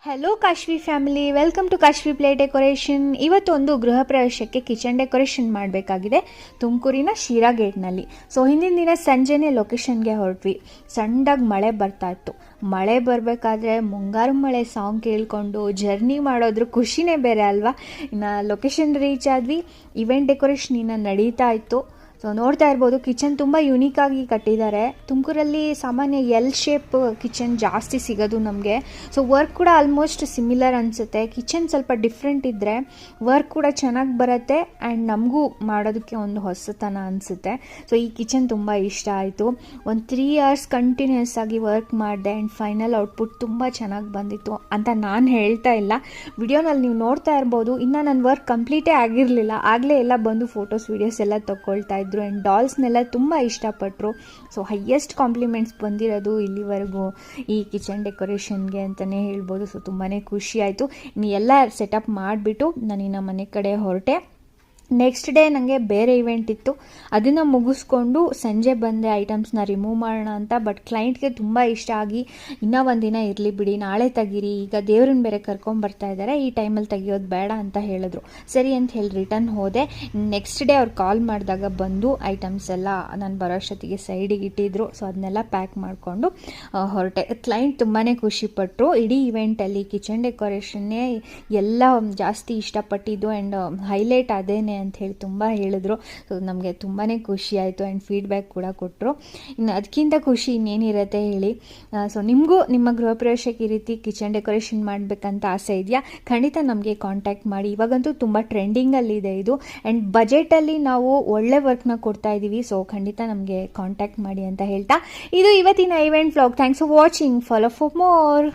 Hello Kashvi family, welcome to Kashvi play decoration. ಇವತ್ತೊಂದು ಗೃಹ ಪ್ರವೇಶಕ್ಕೆ ಕಿಚನ್ ಡೆಕೋರೇಷನ್ ಮಾಡಬೇಕಾಗಿದೆ ತುಮಕೂರಿನ ಶಿರಾ ಗೇಟ್ನಲ್ಲಿ. ಸೊ ಹಿಂದಿನ ದಿನ ಸಂಜೆನೇ ಲೊಕೇಶನ್ಗೆ ಹೊರಟ್ವಿ. ಸಣ್ಣದಾಗಿ ಮಳೆ ಬರ್ತಾ ಇತ್ತು. ಮಳೆ ಬರಬೇಕಾದ್ರೆ ಮುಂಗಾರು ಮಳೆ ಸಾಂಗ್ ಕೇಳಿಕೊಂಡು ಜರ್ನಿ ಮಾಡೋದ್ರ ಖುಷಿನೇ ಬೇರೆ ಅಲ್ವಾ. ಇನ್ನು ಲೊಕೇಶನ್ ರೀಚ್ ಆದ್ವಿ. ಇವೆಂಟ್ ಡೆಕೋರೇಷನ್ ಇನ್ನು ನಡೀತಾ ಇತ್ತು. ಸೊ ನೋಡ್ತಾ ಇರ್ಬೋದು, ಕಿಚನ್ ತುಂಬ ಯುನೀಕಾಗಿ ಕಟ್ಟಿದ್ದಾರೆ. ತುಮಕೂರಲ್ಲಿ ಸಾಮಾನ್ಯ ಎಲ್ ಶೇಪ್ ಕಿಚನ್ ಜಾಸ್ತಿ ಸಿಗೋದು ನಮಗೆ. ಸೊ ವರ್ಕ್ ಕೂಡ ಆಲ್ಮೋಸ್ಟ್ ಸಿಮಿಲರ್ ಅನಿಸುತ್ತೆ. ಕಿಚನ್ ಸ್ವಲ್ಪ ಡಿಫ್ರೆಂಟ್ ಇದ್ದರೆ ವರ್ಕ್ ಕೂಡ ಚೆನ್ನಾಗಿ ಬರುತ್ತೆ ಆ್ಯಂಡ್ ನಮಗೂ ಮಾಡೋದಕ್ಕೆ ಒಂದು ಹೊಸತನ ಅನಿಸುತ್ತೆ. ಸೊ ಈ ಕಿಚನ್ ತುಂಬ ಇಷ್ಟ ಆಯಿತು. ಒಂದು 3 hours ಕಂಟಿನ್ಯೂಸ್ ಆಗಿ ವರ್ಕ್ ಮಾಡಿದೆ ಆ್ಯಂಡ್ ಫೈನಲ್ ಔಟ್ಪುಟ್ ತುಂಬ ಚೆನ್ನಾಗಿ ಬಂದಿತ್ತು ಅಂತ ನಾನು ಹೇಳ್ತಾ ಇಲ್ಲ. ವಿಡಿಯೋನಲ್ಲಿ ನೀವು ನೋಡ್ತಾ ಇರ್ಬೋದು. ಇನ್ನು ನನ್ನ ವರ್ಕ್ ಕಂಪ್ಲೀಟೇ ಆಗಿರಲಿಲ್ಲ, ಆಗಲೇ ಎಲ್ಲ ಬಂದು ಫೋಟೋಸ್ ವೀಡಿಯೋಸ್ ಎಲ್ಲ ತೊಗೊಳ್ತಾ ಇದ್ರು ಆ್ಯಂಡ್ ಡಾಲ್ಸ್ನೆಲ್ಲ ತುಂಬ ಇಷ್ಟಪಟ್ಟರು. ಸೊ ಹೈಯೆಸ್ಟ್ ಕಾಂಪ್ಲಿಮೆಂಟ್ಸ್ ಬಂದಿರೋದು ಇಲ್ಲಿವರೆಗೂ ಈ ಕಿಚನ್ ಡೆಕೋರೇಷನ್ಗೆ ಅಂತಲೇ ಹೇಳ್ಬೋದು. ಸೊ ತುಂಬಾ ಖುಷಿ ಆಯಿತು. ಇನ್ನು ಎಲ್ಲ ಸೆಟಪ್ ಮಾಡಿಬಿಟ್ಟು ನಾನಿನ್ನು ಮನೆ ಕಡೆ ಹೊರಟೆ. ನೆಕ್ಸ್ಟ್ ಡೇ ನನಗೆ ಬೇರೆ ಇವೆಂಟ್ ಇತ್ತು. ಅದನ್ನು ಮುಗಿಸ್ಕೊಂಡು ಸಂಜೆ ಬಂದೆ ಐಟಮ್ಸ್ನ ರಿಮೂವ್ ಮಾಡೋಣ ಅಂತ. ಬಟ್ ಕ್ಲೈಂಟ್ಗೆ ತುಂಬ ಇಷ್ಟ ಆಗಿ ಇನ್ನೂ ಒಂದಿನ ಇರಲಿ ಬಿಡಿ, ನಾಳೆ ತೆಗೀರಿ, ಈಗ ದೇವ್ರನ್ನ ಬೇರೆ ಕರ್ಕೊಂಬರ್ತಾ ಇದ್ದಾರೆ, ಈ ಟೈಮಲ್ಲಿ ತೆಗಿಯೋದು ಬೇಡ ಅಂತ ಹೇಳಿದ್ರು. ಸರಿ ಅಂತ ಹೇಳಿ ರಿಟರ್ನ್ ಹೋದೆ. ನೆಕ್ಸ್ಟ್ ಡೇ ಅವ್ರು ಕಾಲ್ ಮಾಡಿದಾಗ ಬಂದು ಐಟಮ್ಸ್ ಎಲ್ಲ ನಾನು ಬರೋಷ್ಟೊತ್ತಿಗೆ ಸೈಡಿಗೆ ಇಟ್ಟಿದ್ರು. ಸೊ ಅದನ್ನೆಲ್ಲ ಪ್ಯಾಕ್ ಮಾಡಿಕೊಂಡು ಹೊರಟೆ. ಕ್ಲೈಂಟ್ ತುಂಬಾ ಖುಷಿಪಟ್ಟರು. ಇಡೀ ಇವೆಂಟಲ್ಲಿ ಕಿಚನ್ ಡೆಕೋರೇಷನ್ನೇ ಎಲ್ಲ ಜಾಸ್ತಿ ಇಷ್ಟಪಟ್ಟಿದ್ದು ಆ್ಯಂಡ್ ಹೈಲೈಟ್ ಅದೇನೆ ಅಂತ ಹೇಳಿ ತುಂಬ ಹೇಳಿದ್ರು. ಸೊ ನಮಗೆ ತುಂಬಾ ಖುಷಿ ಆಯಿತು ಆ್ಯಂಡ್ ಫೀಡ್ಬ್ಯಾಕ್ ಕೂಡ ಕೊಟ್ಟರು. ಇನ್ನು ಅದಕ್ಕಿಂತ ಖುಷಿ ಇನ್ನೇನಿರುತ್ತೆ ಹೇಳಿ. ಸೊ ನಿಮಗೂ ನಿಮ್ಮ ಗೃಹ ಪ್ರವೇಶಕ್ಕೆ ಈ ರೀತಿ ಕಿಚನ್ ಡೆಕೋರೇಷನ್ ಮಾಡಬೇಕಂತ ಆಸೆ ಇದೆಯಾ? ಖಂಡಿತ ನಮಗೆ ಕಾಂಟ್ಯಾಕ್ಟ್ ಮಾಡಿ. ಇವಾಗಂತೂ ತುಂಬ ಟ್ರೆಂಡಿಂಗಲ್ಲಿದೆ ಇದು ಆ್ಯಂಡ್ ಬಜೆಟಲ್ಲಿ ನಾವು ಒಳ್ಳೆ ವರ್ಕ್ನ ಕೊಡ್ತಾ ಇದ್ದೀವಿ. ಸೊ ಖಂಡಿತ ನಮಗೆ ಕಾಂಟ್ಯಾಕ್ಟ್ ಮಾಡಿ ಅಂತ ಹೇಳ್ತಾ ಇದು ಇವತ್ತಿನ event vlog. Thanks for watching. Follow for more.